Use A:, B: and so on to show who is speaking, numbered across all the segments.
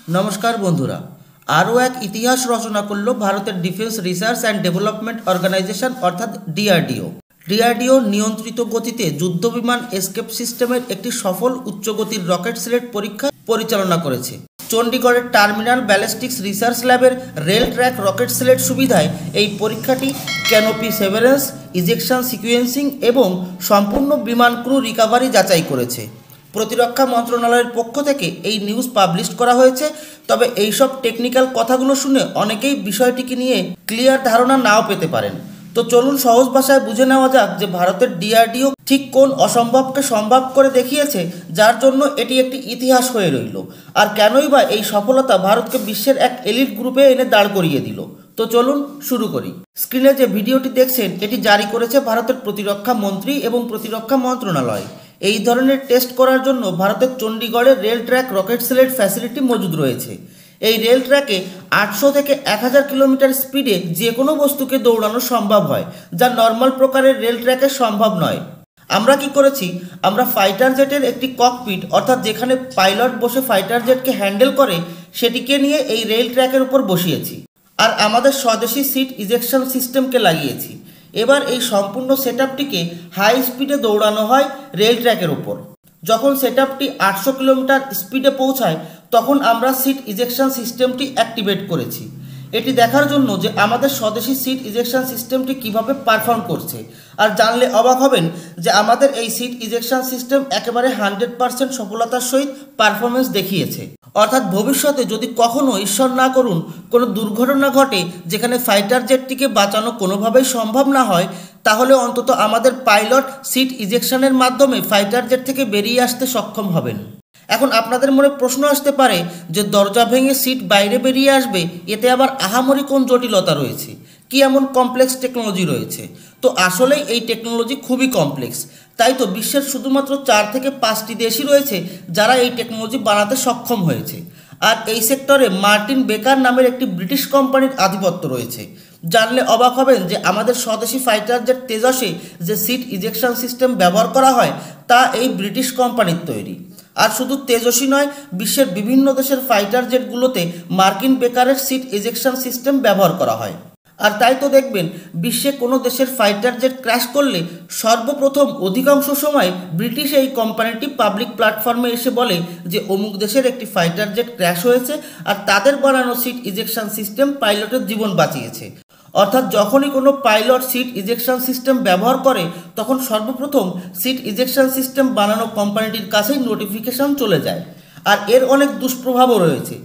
A: नमस्कार बंधुरा आरो एक इतिहास रचना करल भारतेर defence research and development organisation अर्थात डीआरडीओ नियंत्रित गतिते युद्ध विमान एस्केप सिस्टेमेर एकटी सफल उच्चगतिर रकेट सिलेट परीक्षा परिचालना करेছে। चंडीगढ़ टार्मिनाल बैलिस्टिक्स रिसार्च लैबर रेल ट्रैक रकेट सिलेट सुविधाय এই পরীক্ষাটি ক্যানোপি সেভারেন্স ইজেকশন সিকুয়েন্সিং এবং সম্পূর্ণ বিমান ক্রু রিকভারি যাচাই করেছে। प्रतिरक्षा मंत्रणालयेर पक्ष थेके এই নিউজ পাবলিশ करा হয়েছে। তবে এই সব টেকনিক্যাল কথাগুলো শুনে অনেকেই বিষয়টিকে নিয়ে ক্লিয়ার ধারণা নাও পেতে পারেন। তো চলুন সহজ ভাষায় বুঝে নেওয়া যাক যে ভারতের ডিআরডিও ঠিক কোন অসম্ভবকে সম্ভব করে দেখিয়েছে, যার জন্য এটি একটি ইতিহাস হয়ে রইল। আর কেনই বা এই সফলতা ভারতকে বিশ্বের এক এলিট গ্রুপে এনে দাঁড় করিয়ে দিল। তো চলুন শুরু করি। স্ক্রিনে যে ভিডিওটি দেখছেন এটি জারি করেছে ভারতের প্রতিরক্ষা মন্ত্রী এবং প্রতিরক্ষা মন্ত্রণালয়। এই ধরনের টেস্ট করার জন্য ভারতের চণ্ডীগড়ে rail track rocket sled facility মজুদ রয়েছে। এই রেল ট্র্যাকে 800 থেকে 1000 কিলোমিটার স্পিডে যে কোনো বস্তুকে দৌড়ানো সম্ভব হয়, যা নর্মাল প্রকারের রেল ট্র্যাকে সম্ভব নয়। আমরা কি করেছি, আমরা ফাইটার জেটের একটি ককপিট অর্থাৎ যেখানে পাইলট বসে ফাইটার জেটকে হ্যান্ডেল করে সেটিকে নিয়ে এই রেল ট্র্যাকের উপর বসিয়েছি আর আমাদের স্বদেশি সিট ইজেকশন সিস্টেমকে লাগিয়েছি। এবার এই সম্পূর্ণ সেটআপটিকে হাই স্পিডে দৌড়ানো হয় রেল ট্র্যাকের উপর। যখন সেটআপটি 800 কিলোমিটার স্পিডে পৌঁছায় তখন আমরা সিট ইজেকশন সিস্টেমটি অ্যাক্টিভেট করেছি। এটি দেখার জন্য যে আমাদের স্বদেশি সিট ইজেকশন সিস্টেমটি কিভাবে পারফর্ম করছে। আর জানলে অবাক হবেন যে আমাদের এই সিট ইজেকশন সিস্টেম একেবারে 100% সফলতার সহিত পারফরমেন্স দেখিয়েছে। অর্থাৎ ভবিষ্যতে যদি কখনো ঈশ্বর না করুন কোনো দুর্ঘটনা ঘটে যেখানে ফাইটার জেটটিকে বাঁচানো কোনোভাবেই সম্ভব না হয়, তাহলে অন্তত আমাদের পাইলট সিট ইজেকশনের মাধ্যমে ফাইটার জেট থেকে বেরিয়ে আসতে সক্ষম হবেন। এখন আপনাদের মনে প্রশ্ন আসতে পারে যে দরজা ভেঙে সিট বাইরে বেরিয়ে আসবে, এতে আবার আহামরি কোন জটিলতা রয়েছে, কি এমন কমপ্লেক্স টেকনোলজি রয়েছে? তো আসলেই এই টেকনোলজি খুবই কমপ্লেক্স। তাই তো বিশ্বের শুধুমাত্র 4 থেকে 5টি দেশই রয়েছে যারা এই টেকনোলজি বানাতে সক্ষম হয়েছে। আর এই সেক্টরে মার্টিন বেকার নামের একটি ব্রিটিশ কোম্পানির আধিপত্য রয়েছে। জানলে অবাক হবেন যে আমাদের স্বদেশি ফাইটার জেট তেজসে যে সিট ইজেকশন সিস্টেম ব্যবহার করা হয় তা এই ব্রিটিশ কোম্পানির তৈরি। আর শুধু তেজসই নয়, বিশ্বের বিভিন্ন দেশের ফাইটার জেটগুলোতে মার্কিন বেকারের সিট ইজেকশন সিস্টেম ব্যবহার করা হয়। আর তাই তো দেখবেন বিশ্বে কোনো দেশের ফাইটার জেট ক্র্যাশ করলে সর্বপ্রথম অধিকাংশ সময় ব্রিটিশ এই কোম্পানিটি পাবলিক প্ল্যাটফর্মে এসে বলে যে অমুক দেশের একটি ফাইটার জেট ক্র্যাশ হয়েছে আর তাদের বানানো সিট ইজেকশন সিস্টেম পাইলটের জীবন বাঁচিয়েছে। অর্থাৎ যখনই কোনো পাইলট সিট ইজেকশন সিস্টেম ব্যবহার করে তখন সর্বপ্রথম সিট ইজেকশন সিস্টেম বানানো কোম্পানিটির কাছেই নোটিফিকেশন চলে যায়। আর এর অনেক দুষ্প্রভাবও রয়েছে।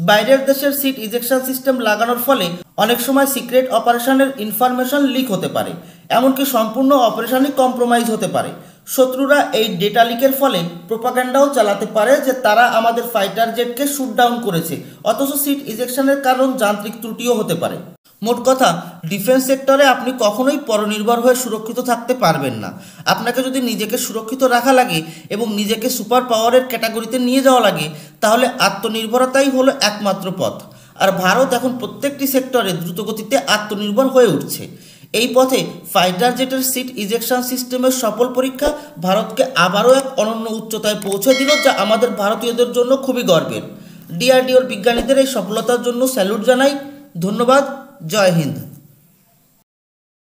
A: বাইরের দেশের সিট ইজেকশন সিস্টেম লাগানোর ফলে অনেক সময় সিক্রেট অপারেশনের ইনফরমেশন লিক হতে পারে, এমনকি সম্পূর্ণ অপারেশনই কম্প্রোমাইজ হতে পারে। শত্রুরা এই ডেটা লিকের ফলে প্রোপাগান্ডাও চালাতে পারে যে তারা আমাদের ফাইটার জেটকে শুট ডাউন করেছে, অথচ সিট ইজেকশনের কারণ যান্ত্রিক ত্রুটিও হতে পারে। মোট কথা, ডিফেন্স সেক্টরে আপনি কখনোই পরনির্ভর হয়ে সুরক্ষিত থাকতে পারবেন না। আপনাকে যদি নিজেকে সুরক্ষিত রাখা লাগে এবং নিজেকে সুপার পাওয়ারের ক্যাটাগরিতে নিয়ে যাওয়া লাগে, তাহলে আত্মনির্ভরতাই হলো একমাত্র পথ। আর ভারত এখন প্রত্যেকটি সেক্টরে দ্রুতগতিতে আত্মনির্ভর হয়ে উঠছে। এই পথে ফাইটার জেটের সিট ইজেকশন সিস্টেমের সফল পরীক্ষা ভারতকে আবারও এক অনন্য উচ্চতায় পৌঁছে দিল, যা আমাদের ভারতীয়দের জন্য খুবই গর্বের। ডিআরডিওর বিজ্ঞানীদের এই সফলতার জন্য স্যালুট জানাই। ধন্যবাদ। জয় হিন্দ।